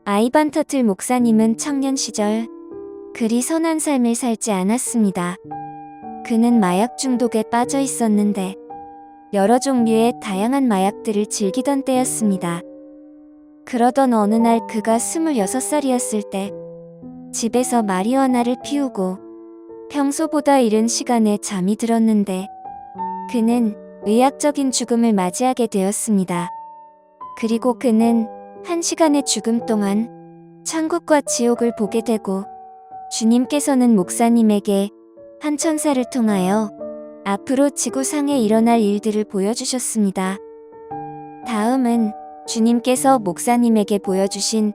아이반 터틀 목사님은 청년 시절 그리 선한 삶을 살지 않았습니다. 그는 마약 중독에 빠져 있었는데 여러 종류의 다양한 마약들을 즐기던 때였습니다. 그러던 어느 날 그가 26살이었을 때 집에서 마리화나를 피우고 평소보다 이른 시간에 잠이 들었는데 그는 의학적인 죽음을 맞이하게 되었습니다. 그리고 그는 1시간의 죽음 동안 천국과 지옥을 보게 되고 주님께서는 목사님에게 한 천사를 통하여 앞으로 지구상에 일어날 일들을 보여주셨습니다. 다음은 주님께서 목사님에게 보여주신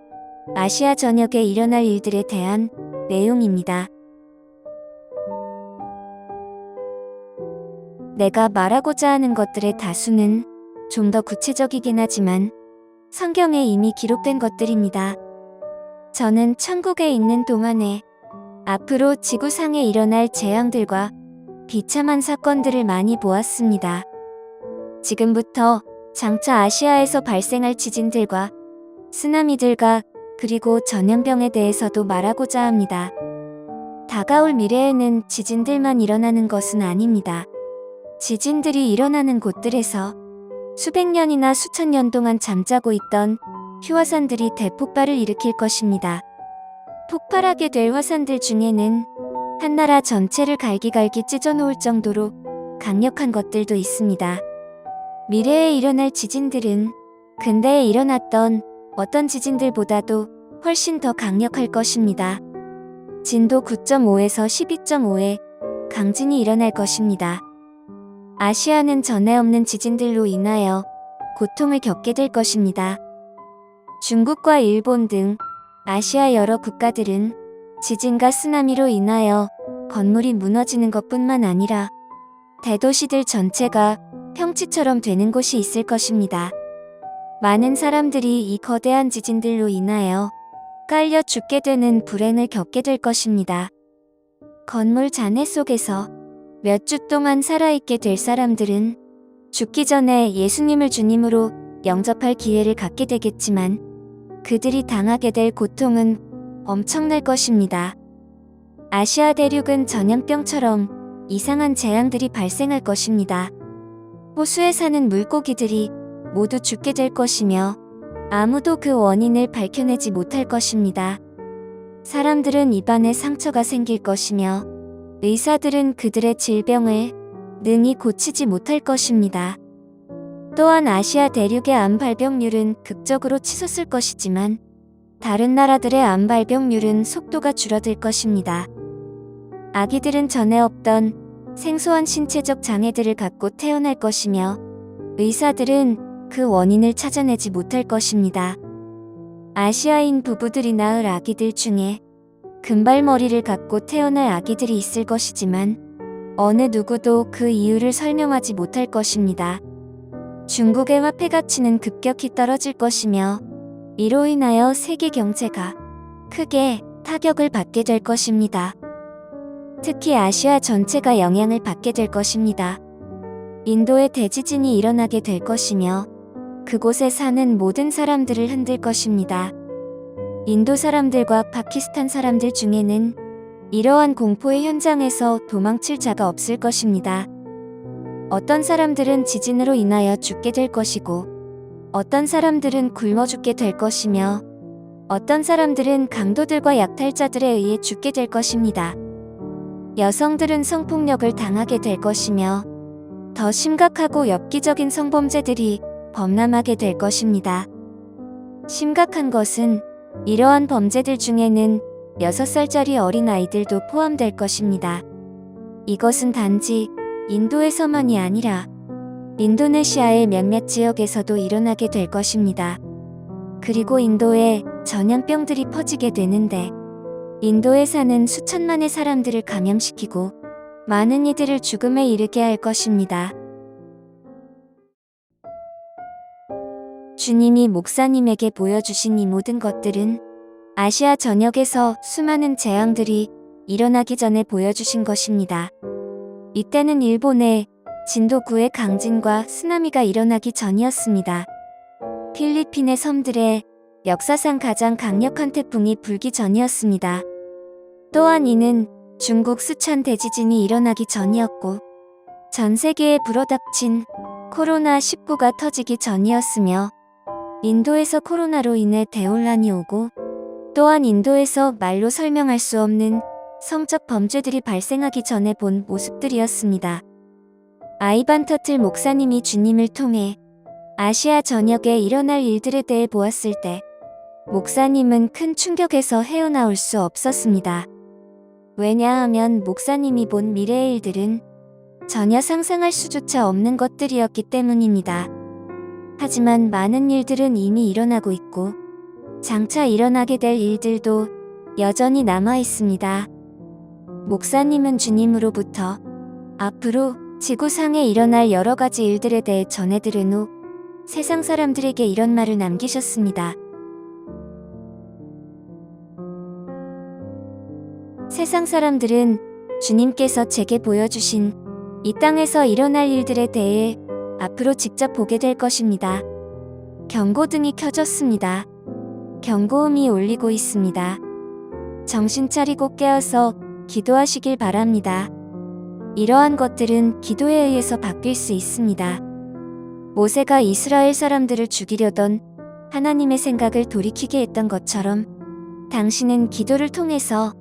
아시아 전역에 일어날 일들에 대한 내용입니다. 내가 말하고자 하는 것들의 다수는 좀 더 구체적이긴 하지만 성경에 이미 기록된 것들입니다. 저는 천국에 있는 동안에 앞으로 지구상에 일어날 재앙들과 비참한 사건들을 많이 보았습니다. 지금부터 장차 아시아에서 발생할 지진들과 쓰나미들과 그리고 전염병에 대해서도 말하고자 합니다. 다가올 미래에는 지진들만 일어나는 것은 아닙니다. 지진들이 일어나는 곳들에서 수백 년이나 수천 년 동안 잠자고 있던 휴화산들이 대폭발을 일으킬 것입니다. 폭발하게 될 화산들 중에는 한 나라 전체를 갈기갈기 찢어놓을 정도로 강력한 것들도 있습니다. 미래에 일어날 지진들은 근대에 일어났던 어떤 지진들보다도 훨씬 더 강력할 것입니다. 진도 9.5에서 12.5의 강진이 일어날 것입니다. 아시아는 전에 없는 지진들로 인하여 고통을 겪게 될 것입니다. 중국과 일본 등 아시아 여러 국가들은 지진과 쓰나미로 인하여 건물이 무너지는 것뿐만 아니라 대도시들 전체가 평지처럼 되는 곳이 있을 것입니다. 많은 사람들이 이 거대한 지진들로 인하여 깔려 죽게 되는 불행을 겪게 될 것입니다. 건물 잔해 속에서 몇 주 동안 살아있게 될 사람들은 죽기 전에 예수님을 주님으로 영접할 기회를 갖게 되겠지만 그들이 당하게 될 고통은 엄청날 것입니다. 아시아 대륙은 전염병처럼 이상한 재앙들이 발생할 것입니다. 호수에 사는 물고기들이 모두 죽게 될 것이며 아무도 그 원인을 밝혀내지 못할 것입니다. 사람들은 입안에 상처가 생길 것이며 의사들은 그들의 질병을 능히 고치지 못할 것입니다. 또한 아시아 대륙의 암 발병률은 극적으로 치솟을 것이지만 다른 나라들의 암 발병률은 속도가 줄어들 것입니다. 아기들은 전에 없던 생소한 신체적 장애들을 갖고 태어날 것이며 의사들은 그 원인을 찾아내지 못할 것입니다. 아시아인 부부들이 낳을 아기들 중에 금발머리를 갖고 태어날 아기들이 있을 것이지만 어느 누구도 그 이유를 설명하지 못할 것입니다. 중국의 화폐 가치는 급격히 떨어질 것이며 이로 인하여 세계 경제가 크게 타격을 받게 될 것입니다. 특히 아시아 전체가 영향을 받게 될 것입니다. 인도에 대지진이 일어나게 될 것이며 그곳에 사는 모든 사람들을 흔들 것입니다. 인도 사람들과 파키스탄 사람들 중에는 이러한 공포의 현장에서 도망칠 자가 없을 것입니다. 어떤 사람들은 지진으로 인하여 죽게 될 것이고 어떤 사람들은 굶어 죽게 될 것이며 어떤 사람들은 강도들과 약탈자들에 의해 죽게 될 것입니다. 여성들은 성폭력을 당하게 될 것이며 더 심각하고 엽기적인 성범죄들이 범람하게 될 것입니다. 심각한 것은 이러한 범죄들 중에는 6살짜리 어린아이들도 포함될 것입니다. 이것은 단지 인도에서만이 아니라 인도네시아의 몇몇 지역에서도 일어나게 될 것입니다. 그리고 인도에 전염병들이 퍼지게 되는데 인도에 사는 수천만의 사람들을 감염시키고 많은 이들을 죽음에 이르게 할 것입니다. 주님이 목사님에게 보여주신 이 모든 것들은 아시아 전역에서 수많은 재앙들이 일어나기 전에 보여주신 것입니다. 이때는 일본에 진도 9의 강진과 쓰나미가 일어나기 전이었습니다. 필리핀의 섬들에 역사상 가장 강력한 태풍이 불기 전이었습니다. 또한 이는 중국 쓰촨 대지진이 일어나기 전이었고 전 세계에 불어닥친 코로나19가 터지기 전이었으며 인도에서 코로나로 인해 대혼란이 오고 또한 인도에서 말로 설명할 수 없는 성적 범죄들이 발생하기 전에 본 모습들이었습니다. 아이반 터틀 목사님이 주님을 통해 아시아 전역에 일어날 일들에 대해 보았을 때 목사님은 큰 충격에서 헤어나올 수 없었습니다. 왜냐하면 목사님이 본 미래의 일들은 전혀 상상할 수조차 없는 것들이었기 때문입니다. 하지만 많은 일들은 이미 일어나고 있고 장차 일어나게 될 일들도 여전히 남아 있습니다. 목사님은 주님으로부터 앞으로 지구상에 일어날 여러 가지 일들에 대해 전해 들은 후 세상 사람들에게 이런 말을 남기셨습니다. 세상 사람들은 주님께서 제게 보여주신 이 땅에서 일어날 일들에 대해 앞으로 직접 보게 될 것입니다. 경고등이 켜졌습니다. 경고음이 울리고 있습니다. 정신 차리고 깨어서 기도하시길 바랍니다. 이러한 것들은 기도에 의해서 바뀔 수 있습니다. 모세가 이스라엘 사람들을 죽이려던 하나님의 생각을 돌이키게 했던 것처럼 당신은 기도를 통해서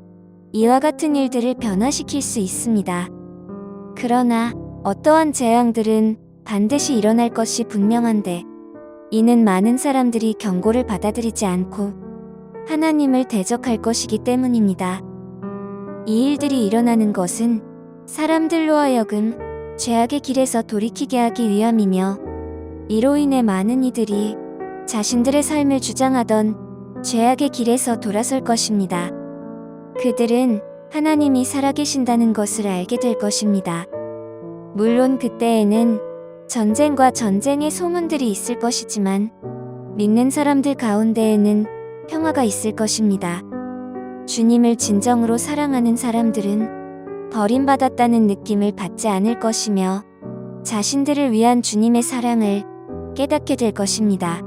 이와 같은 일들을 변화시킬 수 있습니다. 그러나 어떠한 재앙들은 반드시 일어날 것이 분명한데 이는 많은 사람들이 경고를 받아들이지 않고 하나님을 대적할 것이기 때문입니다. 이 일들이 일어나는 것은 사람들로 하여금 죄악의 길에서 돌이키게 하기 위함이며 이로 인해 많은 이들이 자신들의 삶을 주장하던 죄악의 길에서 돌아설 것입니다. 그들은 하나님이 살아계신다는 것을 알게 될 것입니다. 물론 그때에는 전쟁과 전쟁의 소문들이 있을 것이지만 믿는 사람들 가운데에는 평화가 있을 것입니다. 주님을 진정으로 사랑하는 사람들은 버림받았다는 느낌을 받지 않을 것이며 자신들을 위한 주님의 사랑을 깨닫게 될 것입니다.